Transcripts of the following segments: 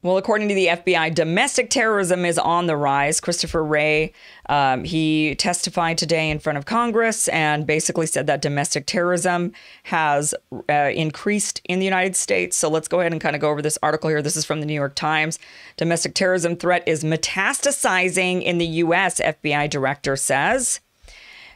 Well, according to the FBI, domestic terrorism is on the rise. Christopher Wray, he testified today in front of Congress and basically said that domestic terrorism has increased in the United States. So let's go ahead and kind of go over this article here. This is from the New York Times. Domestic terrorism threat is metastasizing in the U.S., FBI director says.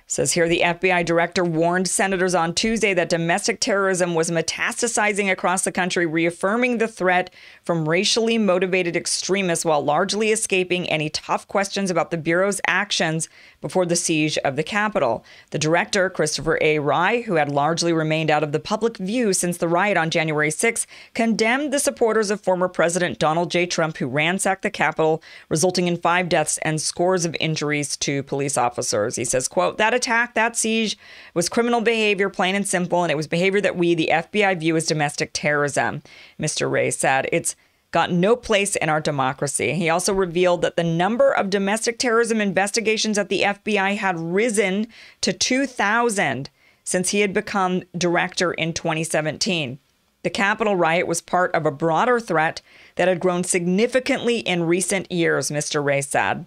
Says here, the FBI director warned senators on Tuesday that domestic terrorism was metastasizing across the country, reaffirming the threat from racially motivated extremists while largely escaping any tough questions about the Bureau's actions before the siege of the Capitol. The director, Christopher A. Wray, who had largely remained out of the public view since the riot on January 6, condemned the supporters of former President Donald J. Trump who ransacked the Capitol, resulting in 5 deaths and scores of injuries to police officers. He says, quote, "That attack, that siege was criminal behavior, plain and simple, and it was behavior that we, the FBI, view as domestic terrorism," Mr. Wray said. "It's got no place in our democracy." He also revealed that the number of domestic terrorism investigations at the FBI had risen to 2,000 since he had become director in 2017. The Capitol riot was part of a broader threat that had grown significantly in recent years, Mr. Wray said.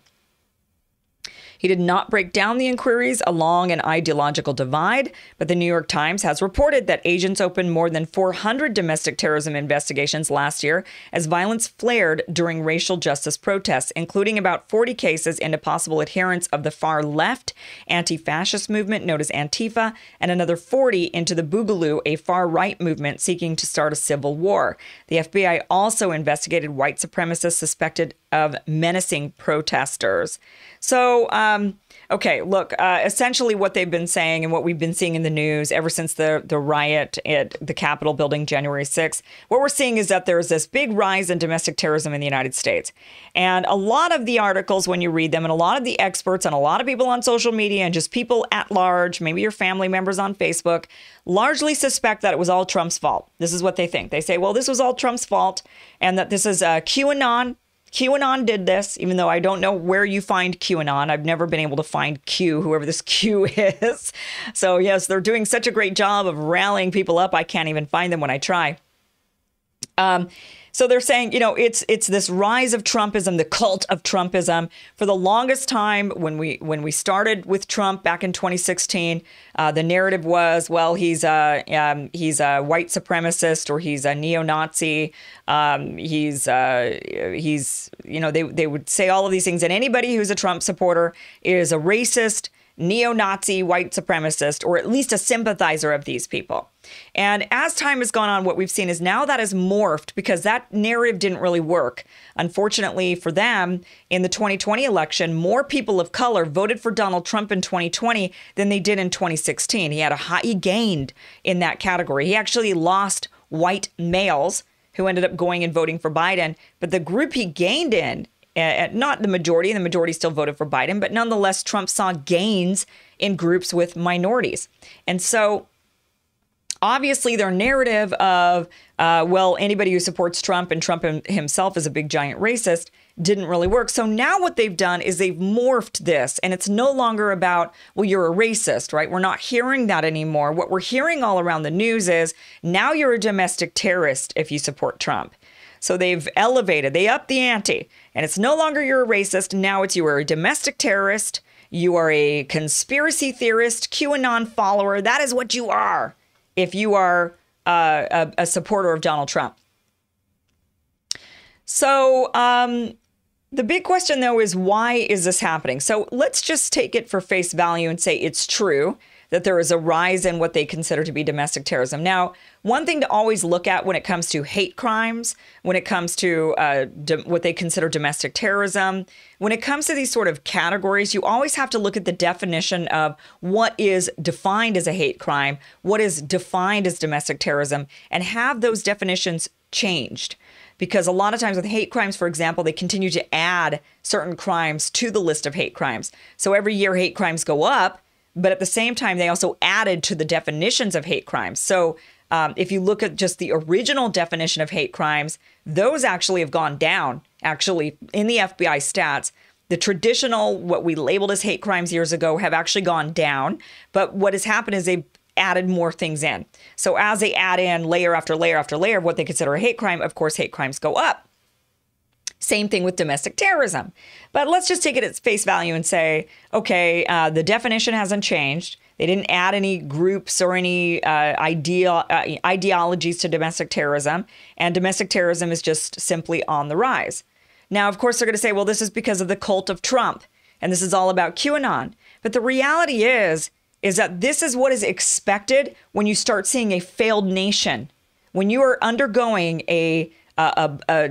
He did not break down the inquiries along an ideological divide, but the New York Times has reported that agents opened more than 400 domestic terrorism investigations last year as violence flared during racial justice protests, including about 40 cases into possible adherents of the far left anti-fascist movement known as Antifa, and another 40 into the Boogaloo, a far-right movement seeking to start a civil war. The FBI also investigated white supremacists suspected of menacing protesters. So, okay, look, essentially what they've been saying and what we've been seeing in the news ever since the riot at the Capitol building January 6th, what we're seeing is that there's this big rise in domestic terrorism in the United States. And a lot of the articles, when you read them, and a lot of the experts and a lot of people on social media and just people at large, maybe your family members on Facebook, largely suspect that it was all Trump's fault. This is what they think. They say, well, this was all Trump's fault and that this is QAnon. QAnon did this, even though I don't know where you find QAnon. I've never been able to find Q, whoever this Q is. So, yes, they're doing such a great job of rallying people up. I can't even find them when I try. So they're saying, you know, it's this rise of Trumpism, the cult of Trumpism. For the longest time, when we started with Trump back in 2016, the narrative was, well, he's a white supremacist or he's a neo-Nazi. He's you know, they would say all of these things, and anybody who's a Trump supporter is a racist, neo-Nazi, white supremacist, or at least a sympathizer of these people. And as time has gone on, what we've seen is now that has morphed because that narrative didn't really work. Unfortunately for them, in the 2020 election, more people of color voted for Donald Trump in 2020 than they did in 2016. He gained in that category. He actually lost white males who ended up going and voting for Biden. But the group he gained in, not the majority, and the majority still voted for Biden, but nonetheless, Trump saw gains in groups with minorities. And so obviously their narrative of, well, anybody who supports Trump and Trump himself is a big giant racist didn't really work. So now what they've done is they've morphed this, and it's no longer about, well, you're a racist, right? We're not hearing that anymore. What we're hearing all around the news is now you're a domestic terrorist if you support Trump. So they've elevated, they upped the ante, and it's no longer you're a racist. Now it's you are a domestic terrorist. You are a conspiracy theorist, QAnon follower. That is what you are if you are a supporter of Donald Trump. So the big question, though, is why is this happening? So let's just take it for face value and say it's true that there is a rise in what they consider to be domestic terrorism. Now, one thing to always look at when it comes to hate crimes, when it comes to what they consider domestic terrorism, when it comes to these sort of categories, you always have to look at the definition of what is defined as a hate crime, what is defined as domestic terrorism, and have those definitions changed. Because a lot of times with hate crimes, for example, they continue to add certain crimes to the list of hate crimes. So every year hate crimes go up, but at the same time, they also added to the definitions of hate crimes. So if you look at just the original definition of hate crimes, those actually have gone down. Actually, in the FBI stats, the traditional, what we labeled as hate crimes years ago, have actually gone down. But what has happened is they've added more things in. So as they add in layer after layer after layer of what they consider a hate crime, of course, hate crimes go up. Same thing with domestic terrorism. But let's just take it at face value and say, okay, the definition hasn't changed. They didn't add any groups or any ideologies to domestic terrorism. And domestic terrorism is just simply on the rise. Now, of course, they're going to say, well, this is because of the cult of Trump. And this is all about QAnon. But the reality is that this is what is expected when you start seeing a failed nation. When you are undergoing a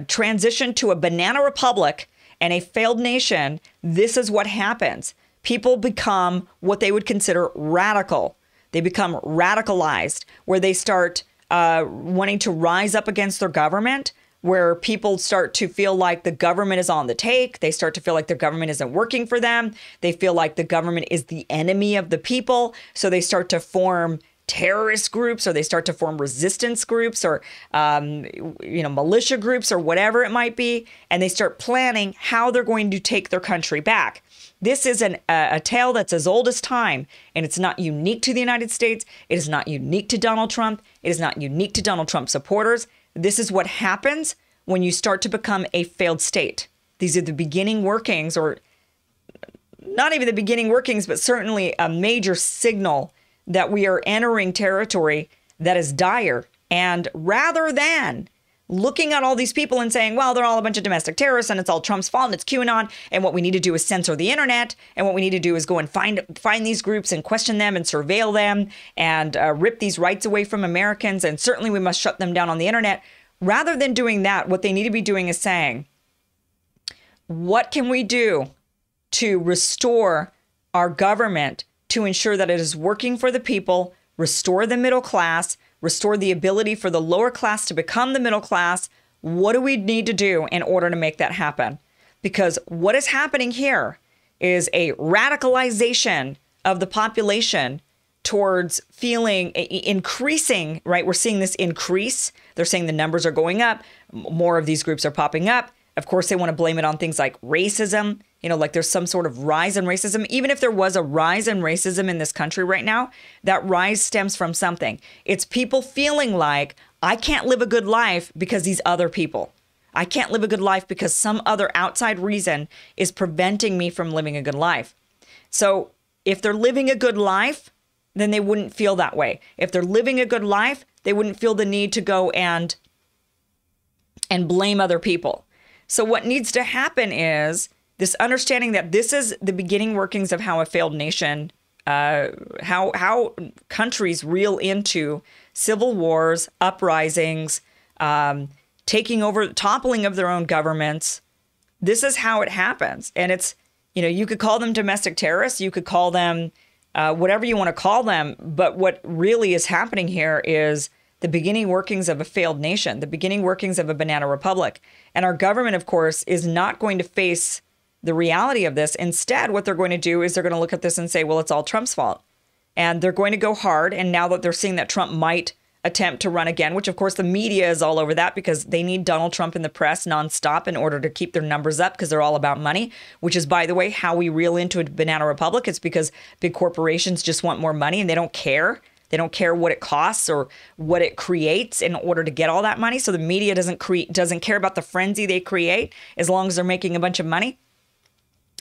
transition to a banana republic and a failed nation, this is what happens. People become what they would consider radical. They become radicalized, where they start wanting to rise up against their government, where people start to feel like the government is on the take. They start to feel like the government isn't working for them. They feel like the government is the enemy of the people. So they start to form terrorist groups, or they start to form resistance groups, or militia groups, or whatever it might be, and they start planning how they're going to take their country back. This is a tale that's as old as time, and it's not unique to the United States. It is not unique to Donald Trump. It is not unique to Donald Trump supporters. This is what happens when you start to become a failed state. These are the beginning workings, or not even the beginning workings, but certainly a major signal that we are entering territory that is dire. And rather than looking at all these people and saying, well, they're all a bunch of domestic terrorists and it's all Trump's fault and it's QAnon, and what we need to do is censor the internet, and what we need to do is go and find these groups and question them and surveil them and rip these rights away from Americans, and certainly we must shut them down on the internet. Rather than doing that, what they need to be doing is saying, what can we do to restore our government to ensure that it is working for the people, restore the middle class, restore the ability for the lower class to become the middle class? What do we need to do in order to make that happen? Because what is happening here is a radicalization of the population towards feeling increasing, right? We're seeing this increase. They're saying the numbers are going up. More of these groups are popping up. Of course, they want to blame it on things like racism, like there's some sort of rise in racism. Even if there was a rise in racism in this country right now, that rise stems from something. It's people feeling like, I can't live a good life because these other people. I can't live a good life because some other outside reason is preventing me from living a good life. So if they're living a good life, then they wouldn't feel that way. If they're living a good life, they wouldn't feel the need to go and blame other people. So what needs to happen is this understanding that this is the beginning workings of how a failed nation, how countries reel into civil wars, uprisings, taking over, toppling of their own governments. This is how it happens. And it's, you could call them domestic terrorists, you could call them whatever you want to call them. But what really is happening here is the beginning workings of a failed nation, the beginning workings of a banana republic. And our government, of course, is not going to face the reality of this. Instead, what they're going to do is they're going to look at this and say, well, it's all Trump's fault. And they're going to go hard. And now that they're seeing that Trump might attempt to run again, which of course the media is all over that because they need Donald Trump in the press nonstop in order to keep their numbers up, because they're all about money, which is, by the way, how we reel into a banana republic. It's because big corporations just want more money and they don't care. They don't care what it costs or what it creates in order to get all that money. So the media doesn't care about the frenzy they create as long as they're making a bunch of money.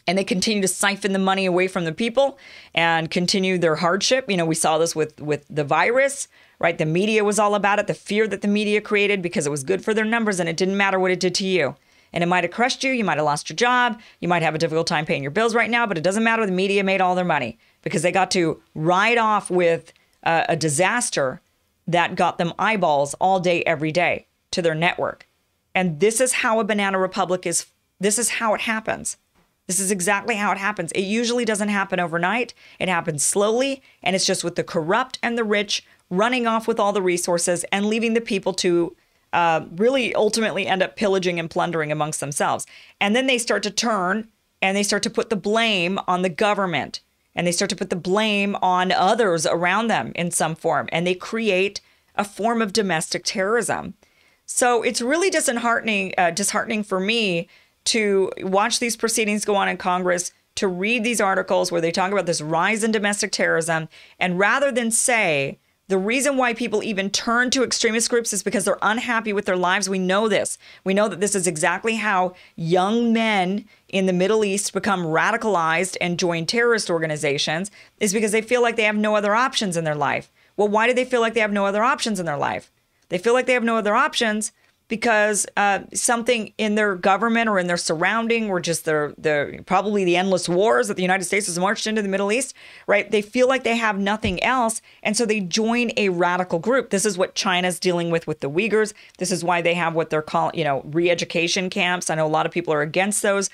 And they continue to siphon the money away from the people and continue their hardship. We saw this with the virus, right? The media was all about it, the fear that the media created because it was good for their numbers and it didn't matter what it did to you. And it might have crushed you. You might have lost your job. You might have a difficult time paying your bills right now, but it doesn't matter. The media made all their money because they got to ride off with a disaster that got them eyeballs all day, every day to their network. And this is how a banana republic is. This is how it happens. This is exactly how it happens. It usually doesn't happen overnight. It happens slowly, and it's just with the corrupt and the rich running off with all the resources and leaving the people to really ultimately end up pillaging and plundering amongst themselves. And then they start to turn and they start to put the blame on the government, and they start to put the blame on others around them in some form, and they create a form of domestic terrorism. So it's really disheartening for me to watch these proceedings go on in Congress, to read these articles where they talk about this rise in domestic terrorism. And rather than say, The reason why people even turn to extremist groups is because they're unhappy with their lives. We know this. We know that this is exactly how young men in the Middle East become radicalized and join terrorist organizations, is because they feel like they have no other options in their life. Well, why do they feel like they have no other options in their life? They feel like they have no other options because something in their government or in their surrounding, or just probably the endless wars that the United States has marched into the Middle East, right? They feel like they have nothing else. And so they join a radical group. This is what China's dealing with the Uyghurs. This is why they have what they're calling, re-education camps. I know a lot of people are against those.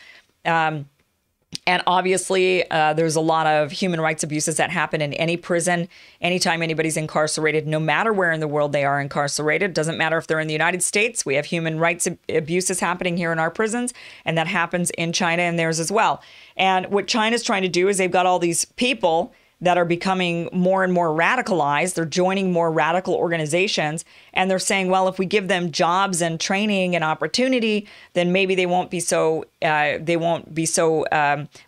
And obviously, there's a lot of human rights abuses that happen in any prison. Anytime anybody's incarcerated, no matter where in the world they are incarcerated, doesn't matter if they're in the United States, we have human rights abuses happening here in our prisons, and that happens in China and theirs as well. And what China's trying to do is they've got all these people that are becoming more and more radicalized. They're joining more radical organizations, and they're saying, well, if we give them jobs and training and opportunity, then maybe they won't be so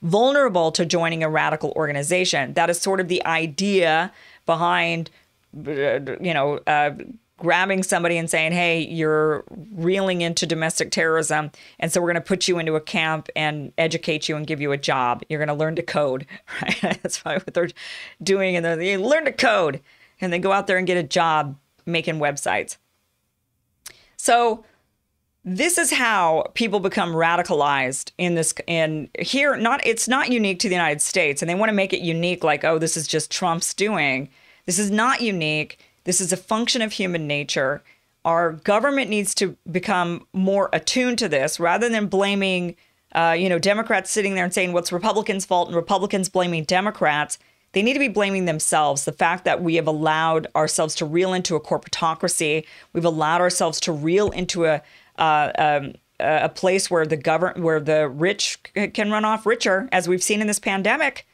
vulnerable to joining a radical organization. That is sort of the idea behind, grabbing somebody and saying, hey, you're reeling into domestic terrorism, and so we're going to put you into a camp and educate you and give you a job. You're going to learn to code, right? That's probably what they're doing. And they learn to code, and they go out there and get a job making websites. So this is how people become radicalized in this. And here, it's not unique to the United States, and they want to make it unique, like, oh, this is just Trump's doing. This is not unique. This is a function of human nature. Our government needs to become more attuned to this, rather than blaming, Democrats sitting there and saying, what's Republicans' fault, and Republicans blaming Democrats. They need to be blaming themselves. The fact that we have allowed ourselves to reel into a corporatocracy, we've allowed ourselves to reel into a place where the rich can run off richer, as we've seen in this pandemic.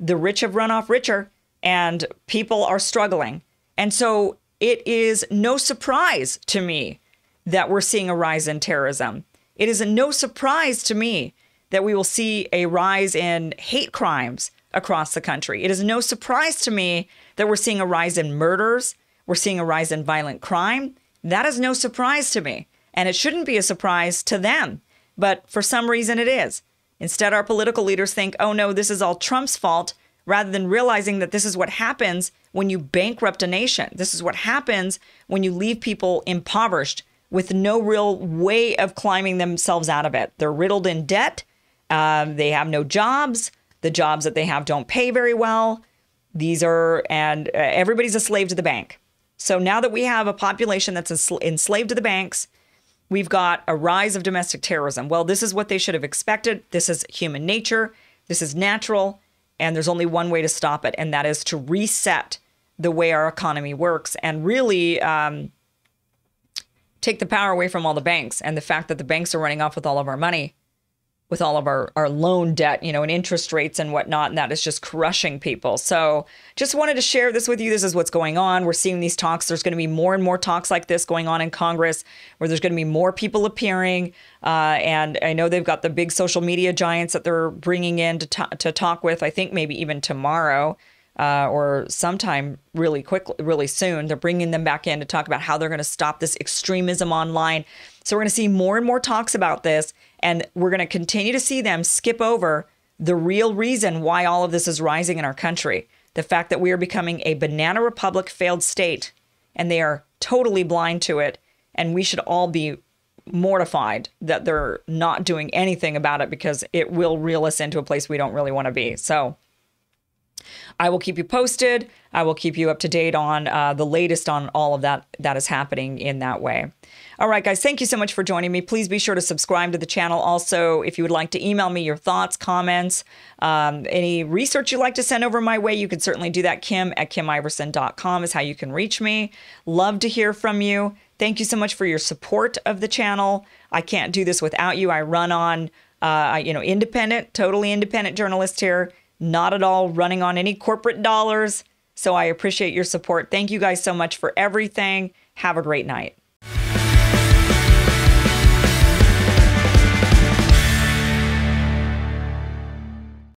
The rich have run off richer, and people are struggling. And so it is no surprise to me that we're seeing a rise in terrorism. It is no surprise to me that we will see a rise in hate crimes across the country. It is no surprise to me that we're seeing a rise in murders. We're seeing a rise in violent crime. That is no surprise to me. And it shouldn't be a surprise to them. But for some reason it is. Instead, our political leaders think, oh no, this is all Trump's fault, rather than realizing that this is what happens when you bankrupt a nation. This is what happens when you leave people impoverished with no real way of climbing themselves out of it. They're riddled in debt. They have no jobs. The jobs that they have don't pay very well. Everybody's a slave to the bank. So now that we have a population that's enslaved to the banks, we've got a rise of domestic terrorism. Well, this is what they should have expected. This is human nature. This is natural. And there's only one way to stop it, and that is to reset the way our economy works and really take the power away from all the banks, and the fact that the banks are running off with all of our money, with all of our loan debt, and interest rates and whatnot, and that is just crushing people. So just wanted to share this with you. This is what's going on. We're seeing these talks. There's going to be more and more talks like this going on in Congress, where there's going to be more people appearing. And I know they've got the big social media giants that they're bringing in to talk with, I think maybe even tomorrow or sometime really soon. They're bringing them back in to talk about how they're going to stop this extremism online. So we're going to see more and more talks about this, and we're going to continue to see them skip over the real reason why all of this is rising in our country. The fact that we are becoming a banana republic failed state, and they are totally blind to it. And we should all be mortified that they're not doing anything about it, because it will reel us into a place we don't really want to be. So I will keep you posted. I will keep you up to date on the latest on all of that is happening in that way. All right, guys, thank you so much for joining me. Please be sure to subscribe to the channel. Also, if you would like to email me your thoughts, comments, any research you'd like to send over my way, you can certainly do that. Kim@KimIverson.com is how you can reach me. Love to hear from you. Thank you so much for your support of the channel. I can't do this without you. I run on, totally independent journalist here, not at all running on any corporate dollars. So I appreciate your support. Thank you guys so much for everything. Have a great night.